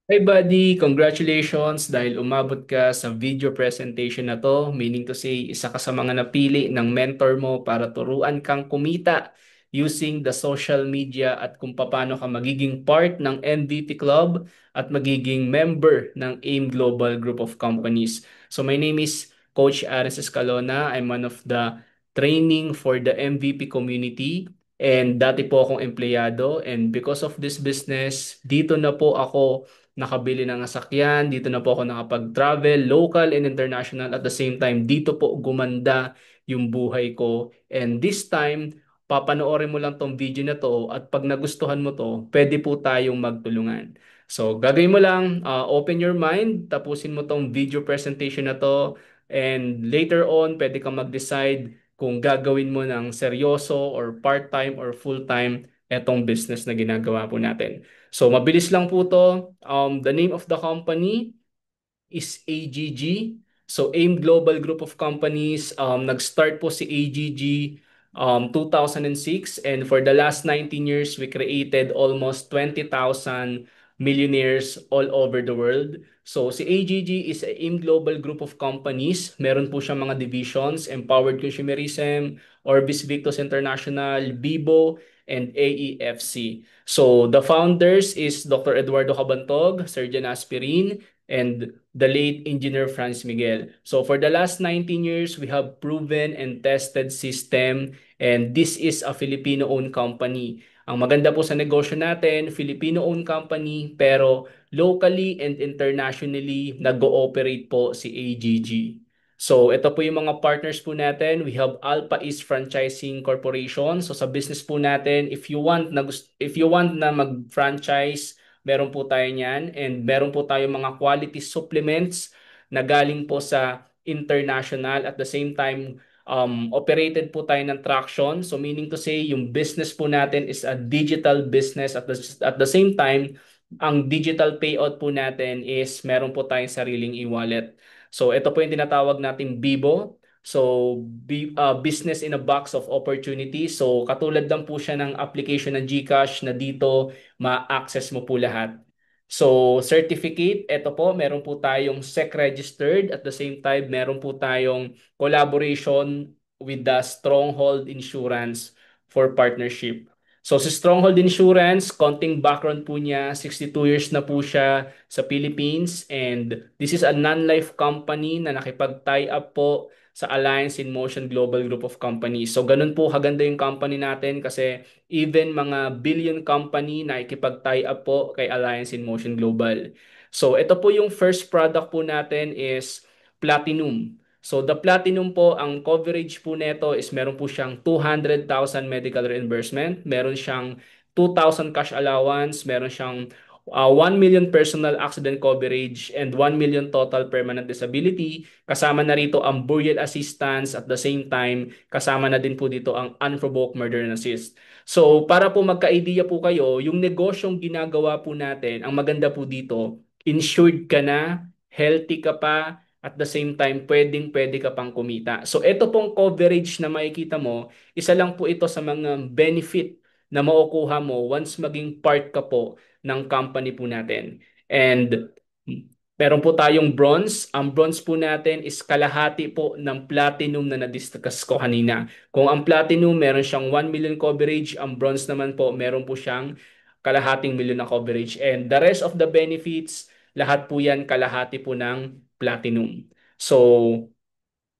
Hey buddy, congratulations dahil umabot ka sa video presentation na to. Meaning to say, isa ka sa mga napili ng mentor mo para turuan kang kumita using the social media at kung paano ka magiging part ng MVP Club at magiging member ng AIM Global Group of Companies. So my name is Coach Ares Escalona. I'm one of the training for the MVP community. And dati po akong empleyado and because of this business, dito na po ako nakabili ng sasakyan, dito na po ako nakapag-travel, local and international at the same time, dito po gumanda yung buhay ko. And this time, papanoorin mo lang tong video na to at pag nagustuhan mo to, pwede po tayong magtulungan. So, gagawin mo lang, open your mind, tapusin mo tong video presentation na to, and later on, pwede kang mag-decide kung gagawin mo ng seryoso or part-time or full-time etong business na ginagawa po natin. So mabilis lang po to. The name of the company is AGG. So AIM Global Group of Companies, nag-start po si AGG 2006 and for the last 19 years, we created almost 20,000 millionaires all over the world. So si AGG is a AIM Global Group of Companies. Meron po siyang mga divisions, Empowered Consumerism, Orbis Victus International, Bibo, and AEFC. So the founders is Dr. Eduardo Cabantog, Surgeon Aspirin, and the late engineer Franz Miguel. So for the last 19 years, we have proven and tested system and this is a Filipino-owned company. Ang maganda po sa negosyo natin, Filipino-owned company pero locally and internationally nag-ooperate po si AGG. So ito po yung mga partners po natin. We have Alpha East Franchising Corporation. So sa business po natin, if you want na mag-franchise, meron po tayo niyan and meron po tayo mga quality supplements na galing po sa international at the same time operated po tayo ng traction. So meaning to say yung business po natin is a digital business at the same time ang digital payout po natin is meron po tayong sariling e-wallet. So ito po yung tinatawag nating Bibo. So, business in a box of opportunity. So, katulad lang po siya ng application ng GCash na dito ma-access mo po lahat. So, certificate, ito po, meron po tayong SEC registered. At the same time, meron po tayong collaboration with the Stronghold Insurance for partnership. So, si Stronghold Insurance, konting background po niya, 62 years na po siya sa Philippines and this is a non-life company na nakipag-tie up po sa Alliance in Motion Global Group of Companies. So ganun po kaganda yung company natin kasi even mga billion company na ikipag-tie up po kay Alliance in Motion Global. So ito po yung first product po natin is Platinum. So the Platinum po, ang coverage po nito is meron po siyang 200,000 medical reimbursement, meron siyang 2,000 cash allowance, meron siyang 1 million personal accident coverage and 1 million total permanent disability. Kasama na rito ang burial assistance at the same time, kasama na din po dito ang unprovoked murder and assist. So, para po magka-idea po kayo, yung negosyong ginagawa po natin, ang maganda po dito, insured ka na, healthy ka pa, at the same time, pwedeng-pwede ka pang kumita. So, ito pong coverage na makikita mo, isa lang po ito sa mga benefit na makukuha mo once maging part ka po ng company po natin. And meron po tayong bronze. Ang bronze po natin is kalahati po ng platinum na na-discuss ko kanina. Kung ang platinum meron siyang 1 million coverage, ang bronze naman po meron po siyang kalahating milyon na coverage. And the rest of the benefits, lahat po yan kalahati po ng platinum. So,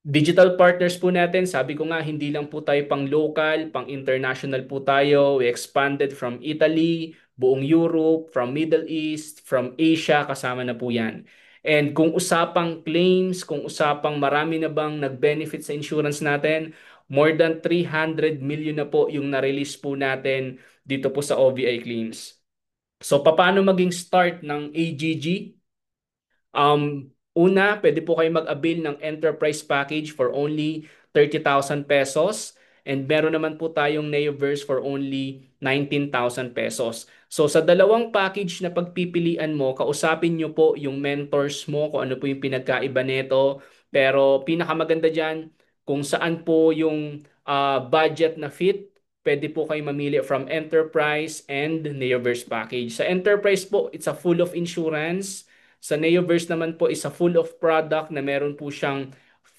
digital partners po natin, sabi ko nga, hindi lang po tayo pang local, pang international po tayo. We expanded from Italy, buong Europe, from Middle East, from Asia, kasama na po yan. And kung usapang claims, kung usapang marami na bang nag-benefit sa insurance natin, more than 300 million na po yung na-release po natin dito po sa OVI claims. So, paano maging start ng AGG? Una, pwede po kayo mag-avail ng enterprise package for only 30,000 pesos. And meron naman po tayong Neoverse for only 19,000 pesos. So sa dalawang package na pagpipilian mo, kausapin nyo po yung mentors mo kung ano po yung pinagkaiba nito. Pero pinakamaganda dyan, kung saan po yung budget na fit, pwede po kayo mamili from Enterprise and Neoverse package. Sa Enterprise po, it's a full of insurance. Sa Neoverse naman po, is a full of product na meron po siyang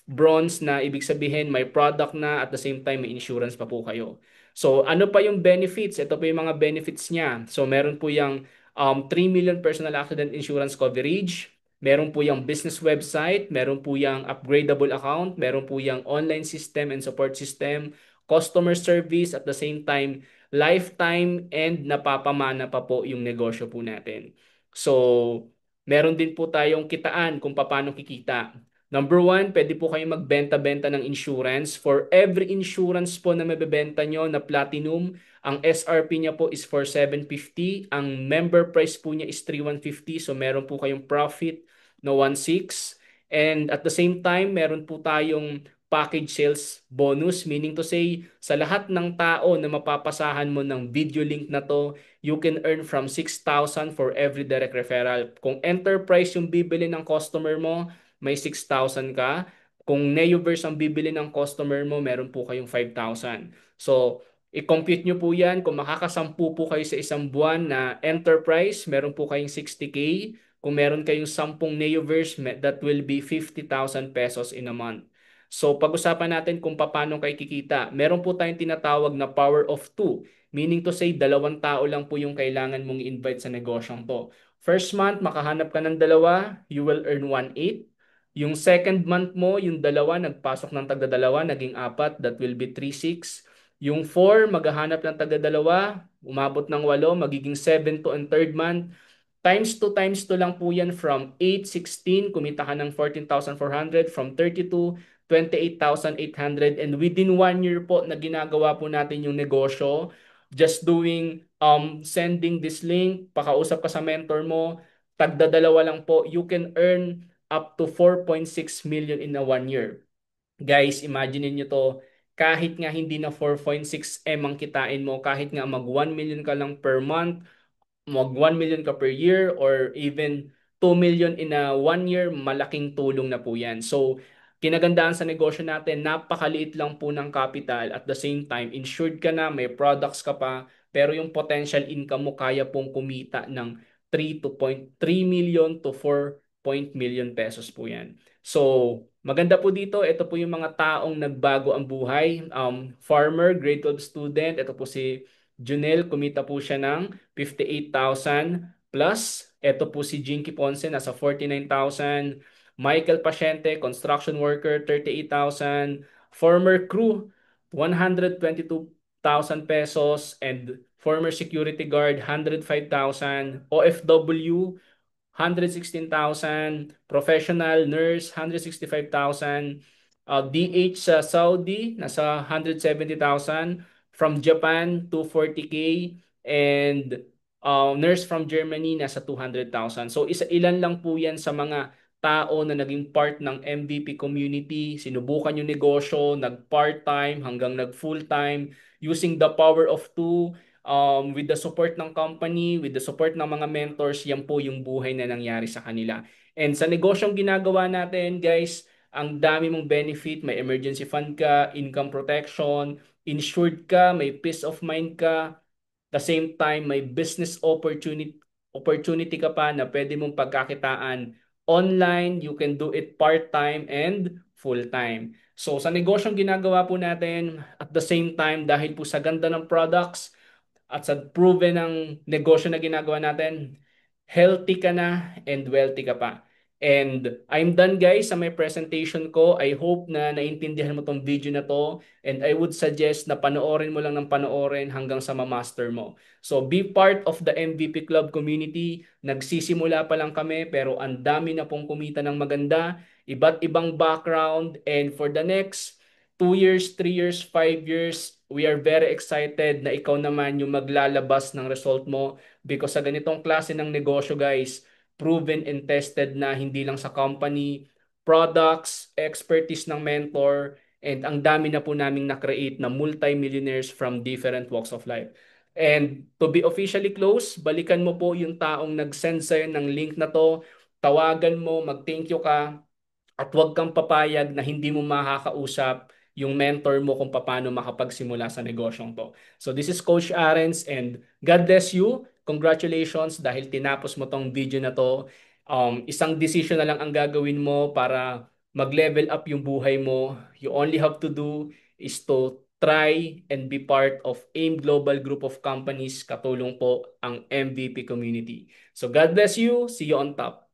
bronze na ibig sabihin may product na at the same time may insurance pa po kayo. So ano pa yung benefits? Ito po yung mga benefits niya. So meron po yung 3 million personal accident insurance coverage. Meron po yung business website, meron po yung upgradable account, meron po yung online system and support system, customer service at the same time lifetime and napapamana pa po yung negosyo po natin. So meron din po tayong kitaan kung paano kikita. Number one, pwede po kayong magbenta-benta ng insurance. For every insurance po na mabebenta nyo na platinum, ang SRP niya po is for 750. Ang member price po niya is 3,150. So meron po kayong profit na 1,600. And at the same time, meron po tayong package sales bonus. Meaning to say, sa lahat ng tao na mapapasahan mo ng video link na to, you can earn from 6,000 for every direct referral. Kung enterprise yung bibili ng customer mo, may 6,000 ka. Kung Neoverse ang bibili ng customer mo, meron po kayong 5,000. So, i-compute nyo po yan. Kung makakasampu po kayo sa isang buwan na enterprise, meron po kayong 60K. Kung meron kayong 10 Neoverse, that will be 50,000 pesos in a month. So, pag-usapan natin kung paano kayo kikita. Meron po tayong tinatawag na power of two. Meaning to say, 2 tao lang po yung kailangan mong invite sa negosyong to. First month, makahanap ka ng 2, you will earn 1,800. Yung second month mo, yung 2, nagpasok ng tagda-2, naging 4, that will be 3,600. Yung 4, maghahanap ng tagda-2, umabot ng 8, magiging 7 to ang third month. Times 2 lang po yan from 816, kumita ka ng 14,400, from 32, 28,800, and within 1 year po na ginagawa po natin yung negosyo, just doing sending this link, pakausap ka sa mentor mo, tagda-2 lang po, you can earn up to 4.6 million in a 1 year. Guys, imagine niyo to, kahit nga hindi na 4.6M ang kitain mo, kahit nga mag 1 million ka lang per month, mag 1 million ka per year or even 2 million in a 1 year, malaking tulong na po yan. So, kinagandaan sa negosyo natin, napakaliit lang po ng capital. At the same time, insured ka na, may products ka pa, pero yung potential income mo kaya pong kumita ng 3 million to 4 million pesos po yan. So, maganda po dito, ito po yung mga taong nagbago ang buhay. Farmer, grade 12 student, ito po si Junel, kumita po siya ng 58,000 plus. Ito po si Jinky Ponce, nasa 49,000. Michael Pasyente, construction worker, 38,000. Former crew, 122,000 pesos. And former security guard, 105,000. OFW, 116,000. Professional nurse, 165,000. DH sa Saudi, nasa 170,000. From Japan, 240K. And nurse from Germany, nasa 200,000. So ilan lang po yan sa mga tao na naging part ng MVP community, sinubukan yung negosyo, nag-part-time hanggang nag-full-time, using the power of two, with the support ng company, with the support ng mga mentors, yan po yung buhay na nangyari sa kanila. And sa negosyong ginagawa natin, guys, ang dami mong benefit, may emergency fund ka, income protection, insured ka, may peace of mind ka, the same time may business opportunity ka pa na pwede mong pagkakitaan online, you can do it part-time and full-time. So sa negosyong ginagawa po natin, at the same time, dahil po sa ganda ng products, at sa proven ng negosyo na ginagawa natin, healthy ka na and wealthy ka pa. And I'm done guys sa my presentation ko. I hope na naintindihan mo tong video na to, and I would suggest na panoorin mo lang ng panoorin hanggang sa ma-master mo. So be part of the MVP Club community. Nagsisimula pa lang kami pero ang dami na pong kumita ng maganda, iba't ibang background, and for the next 2 years, 3 years, 5 years, we are very excited na ikaw naman yung maglalabas ng result mo, because sa ganitong klase ng negosyo guys, proven and tested na hindi lang sa company, products, expertise ng mentor, and ang dami na po naming na-create na multi-millionaires from different walks of life. And to be officially close, balikan mo po yung taong nag-send sa'yo ng link na to, tawagan mo, mag-thank you ka, at huwag kang papayag na hindi mo makakausap yung mentor mo kung paano makapagsimula sa negosyong to. So this is Coach Arens and God bless you. Congratulations dahil tinapos mo tong video na to. Isang decision na lang ang gagawin mo para mag-level up yung buhay mo. You only have to do is to try and be part of AIM Global Group of Companies. Katulong po ang MVP community. So God bless you. See you on top.